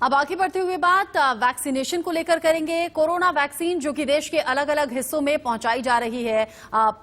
अब आगे बढ़ते हुए बात वैक्सीनेशन को लेकर करेंगे। कोरोना वैक्सीन जो कि देश के अलग अलग हिस्सों में पहुंचाई जा रही है,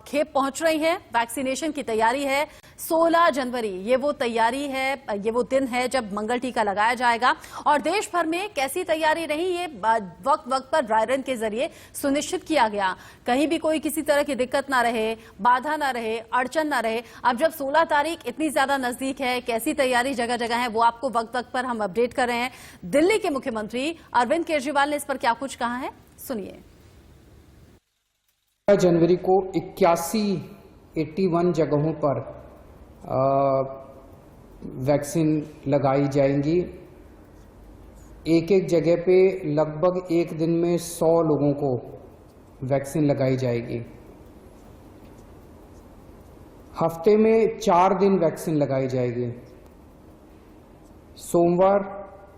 खेप पहुंच रही है। वैक्सीनेशन की तैयारी है। 16 जनवरी ये वो तैयारी है, ये वो दिन है जब मंगल टीका लगाया जाएगा। और देश भर में कैसी तैयारी रही, ये वक्त वक्त पर ड्राई रन के जरिए सुनिश्चित किया गया। कहीं भी कोई किसी तरह की दिक्कत ना रहे, बाधा ना रहे, अड़चन ना रहे। अब जब 16 तारीख इतनी ज्यादा नजदीक है, कैसी तैयारी जगह जगह है, वो आपको वक्त वक्त पर हम अपडेट कर रहे हैं। दिल्ली के मुख्यमंत्री अरविंद केजरीवाल ने इस पर क्या कुछ कहा है, सुनिए। जनवरी को 81 जगहों पर वैक्सीन लगाई जाएंगी। एक एक जगह पे लगभग एक दिन में 100 लोगों को वैक्सीन लगाई जाएगी। हफ्ते में 4 दिन वैक्सीन लगाई जाएगी। सोमवार,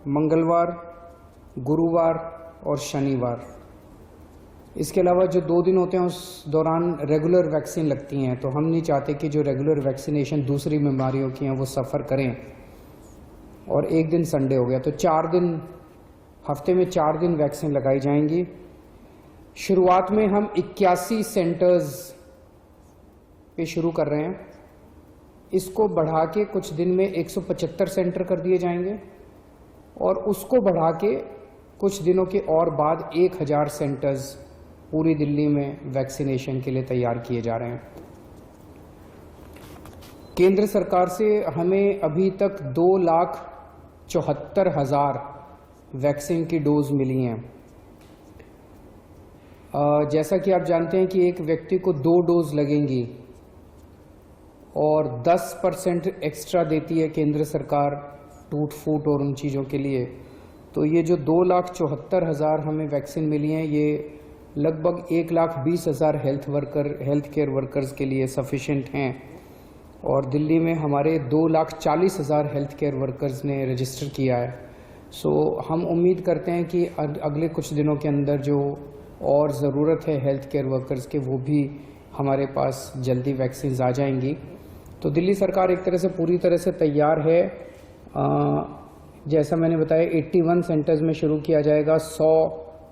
मंगलवार, गुरुवार और शनिवार। इसके अलावा जो 2 दिन होते हैं उस दौरान रेगुलर वैक्सीन लगती हैं, तो हम नहीं चाहते कि जो रेगुलर वैक्सीनेशन दूसरी बीमारियों की हैं वो सफ़र करें। और एक दिन संडे हो गया, तो 4 दिन, हफ्ते में 4 दिन वैक्सीन लगाई जाएंगी। शुरुआत में हम 81 सेंटर्स पे शुरू कर रहे हैं। इसको बढ़ा के कुछ दिन में 175 सेंटर कर दिए जाएंगे और उसको बढ़ा के कुछ दिनों के और बाद 1000 सेंटर्स पूरी दिल्ली में वैक्सीनेशन के लिए तैयार किए जा रहे हैं। केंद्र सरकार से हमें अभी तक 2,74,000 वैक्सीन की डोज मिली हैं। जैसा कि आप जानते हैं कि एक व्यक्ति को 2 डोज लगेंगी और 10% एक्स्ट्रा देती है केंद्र सरकार टूट फूट और उन चीज़ों के लिए। तो ये जो 2,74,000 हमें वैक्सीन मिली हैं, ये लगभग 1,20,000 हेल्थ केयर वर्कर्स के लिए सफिशिएंट हैं। और दिल्ली में हमारे 2,40,000 हेल्थ केयर वर्कर्स ने रजिस्टर किया है। सो हम उम्मीद करते हैं कि अगले कुछ दिनों के अंदर जो और ज़रूरत है हेल्थ केयर वर्कर्स के, वो भी हमारे पास जल्दी वैक्सीन आ जाएंगी। तो दिल्ली सरकार एक तरह से पूरी तरह से तैयार है। जैसा मैंने बताया, 81 सेंटर्स में शुरू किया जाएगा, 100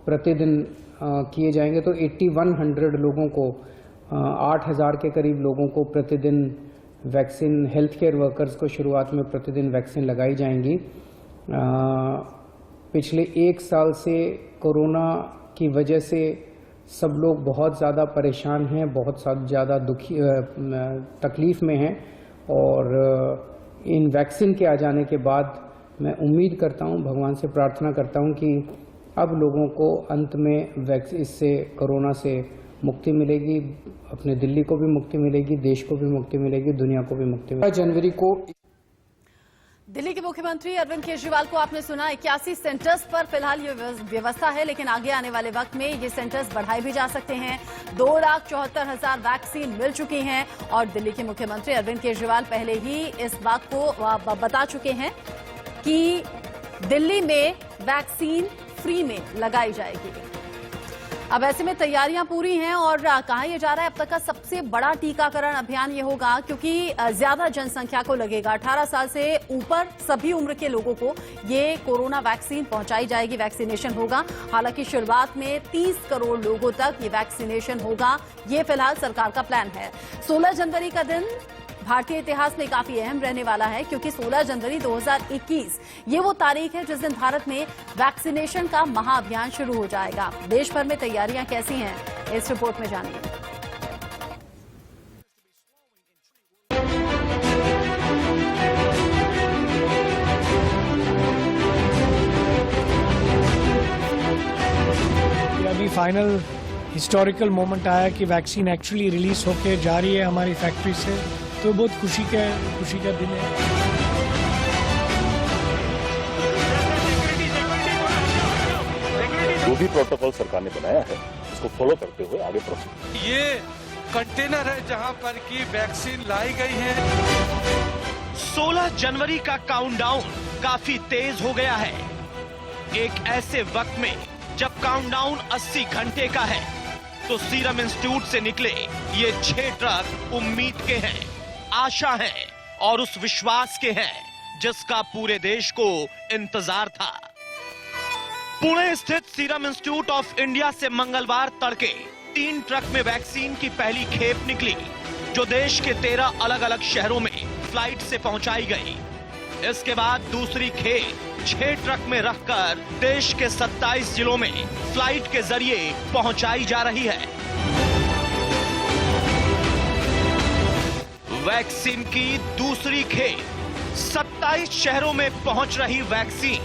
प्रतिदिन किए जाएंगे। तो 8100 लोगों को, 8000 के करीब लोगों को प्रतिदिन वैक्सीन, हेल्थ केयर वर्कर्स को शुरुआत में प्रतिदिन वैक्सीन लगाई जाएंगी। पिछले 1 साल से कोरोना की वजह से सब लोग बहुत ज़्यादा परेशान हैं, बहुत ज़्यादा दुखी, तकलीफ़ में हैं। और इन वैक्सीन के आ जाने के बाद मैं उम्मीद करता हूं, भगवान से प्रार्थना करता हूं कि अब लोगों को अंत में इससे, कोरोना से मुक्ति मिलेगी। अपने दिल्ली को भी मुक्ति मिलेगी, देश को भी मुक्ति मिलेगी, दुनिया को भी मुक्ति मिलेगी। जनवरी को दिल्ली के मुख्यमंत्री अरविंद केजरीवाल को आपने सुना। 81 सेंटर्स पर फिलहाल ये व्यवस्था है, लेकिन आगे आने वाले वक्त में ये सेंटर्स बढ़ाए भी जा सकते हैं। 2,74,000 वैक्सीन मिल चुकी हैं और दिल्ली के मुख्यमंत्री अरविंद केजरीवाल पहले ही इस बात को बता चुके हैं कि दिल्ली में वैक्सीन फ्री में लगाई जाएगी। अब ऐसे में तैयारियां पूरी हैं और कहा यह जा रहा है अब तक का सबसे बड़ा टीकाकरण अभियान ये होगा, क्योंकि ज्यादा जनसंख्या को लगेगा। 18 साल से ऊपर सभी उम्र के लोगों को ये कोरोना वैक्सीन पहुंचाई जाएगी, वैक्सीनेशन होगा। हालांकि शुरुआत में 30 करोड़ लोगों तक ये वैक्सीनेशन होगा, ये फिलहाल सरकार का प्लान है। 16 जनवरी का दिन भारतीय इतिहास में काफी अहम रहने वाला है, क्योंकि 16 जनवरी 2021 ये वो तारीख है जिस दिन भारत में वैक्सीनेशन का महाअभियान शुरू हो जाएगा। देश भर में तैयारियां कैसी हैं, इस रिपोर्ट में जानिए। अभी फाइनल हिस्टोरिकल मोमेंट आया कि वैक्सीन एक्चुअली रिलीज होके जा रही है हमारी फैक्ट्री से, तो बहुत खुशी का दिन है। जो भी प्रोटोकॉल सरकार ने बनाया है उसको फॉलो करते हुए आगे प्रोसीड। ये कंटेनर है जहां पर की वैक्सीन लाई गई है। 16 जनवरी का काउंटडाउन काफी तेज हो गया है। एक ऐसे वक्त में जब काउंटडाउन 80 घंटे का है, तो सीरम इंस्टीट्यूट से निकले ये 6 ट्रक उम्मीद के हैं, आशा है और उस विश्वास के हैं जिसका पूरे देश को इंतजार था। पुणे स्थित सीरम इंस्टीट्यूट ऑफ इंडिया से मंगलवार तड़के 3 ट्रक में वैक्सीन की पहली खेप निकली, जो देश के 13 अलग अलग शहरों में फ्लाइट से पहुंचाई गई। इसके बाद दूसरी खेप 6 ट्रक में रखकर देश के 27 जिलों में फ्लाइट के जरिए पहुंचाई जा रही है। वैक्सीन की दूसरी खेप 27 शहरों में पहुंच रही वैक्सीन।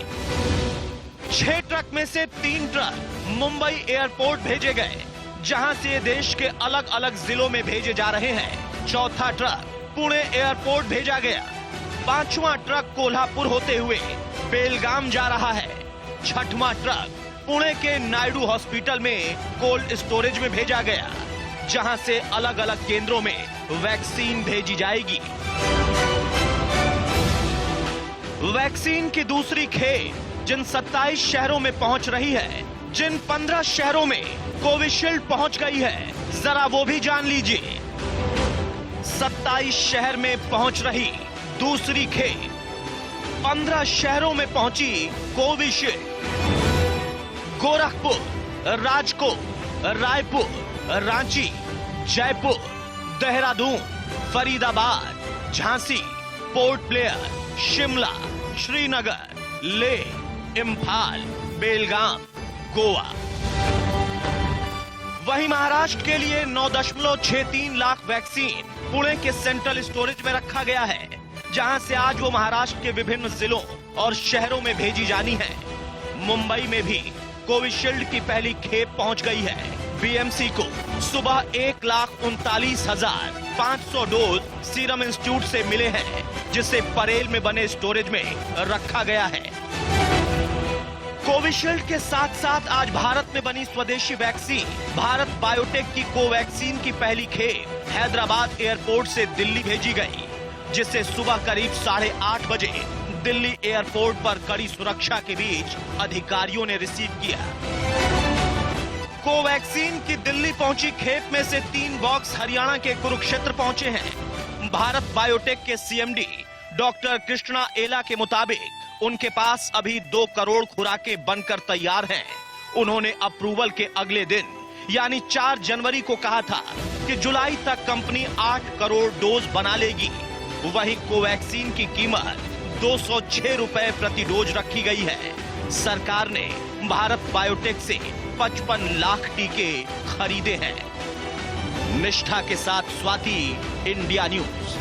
6 ट्रक में से 3 ट्रक मुंबई एयरपोर्ट भेजे गए, जहां से देश के अलग अलग जिलों में भेजे जा रहे हैं। चौथा ट्रक पुणे एयरपोर्ट भेजा गया। 5वां ट्रक कोल्हापुर होते हुए बेलगाम जा रहा है। 6वां ट्रक पुणे के नायडू हॉस्पिटल में कोल्ड स्टोरेज में भेजा गया, जहां से अलग अलग केंद्रों में वैक्सीन भेजी जाएगी। वैक्सीन की दूसरी खेप जिन 27 शहरों में पहुंच रही है, जिन 15 शहरों में कोविशील्ड पहुंच गई है, जरा वो भी जान लीजिए। 27 शहर में पहुंच रही दूसरी खेप 15 शहरों में पहुंची कोविशील्ड। गोरखपुर, राजकोट, रायपुर, रांची, जयपुर, देहरादून, फरीदाबाद, झांसी, पोर्ट ब्लेयर, शिमला, श्रीनगर, लेह, इम्फाल, बेलगाम, गोवा। वहीं महाराष्ट्र के लिए 9.63 लाख वैक्सीन पुणे के सेंट्रल स्टोरेज में रखा गया है, जहां से आज वो महाराष्ट्र के विभिन्न जिलों और शहरों में भेजी जानी है। मुंबई में भी कोविशील्ड की पहली खेप पहुंच गई है। बीएमसी को सुबह 1,39,500 डोज सीरम इंस्टीट्यूट से मिले हैं, जिसे परेल में बने स्टोरेज में रखा गया है। कोविशील्ड के साथ साथ आज भारत में बनी स्वदेशी वैक्सीन भारत बायोटेक की कोवैक्सीन की पहली खेप हैदराबाद एयरपोर्ट से दिल्ली भेजी गई, जिसे सुबह करीब 8:30 बजे दिल्ली एयरपोर्ट पर कड़ी सुरक्षा के बीच अधिकारियों ने रिसीव किया। कोवैक्सीन की दिल्ली पहुंची खेप में से 3 बॉक्स हरियाणा के कुरुक्षेत्र पहुंचे हैं। भारत बायोटेक के सीएमडी डॉक्टर कृष्णा एला के मुताबिक उनके पास अभी 2 करोड़ खुराकें बनकर तैयार हैं। उन्होंने अप्रूवल के अगले दिन यानी 4 जनवरी को कहा था कि जुलाई तक कंपनी 8 करोड़ डोज बना लेगी। वहीं कोवैक्सीन की कीमत 206 रुपए प्रति डोज रखी गई है। सरकार ने भारत बायोटेक से 55 लाख टीके खरीदे हैं। निष्ठा के साथ स्वाति, इंडिया न्यूज।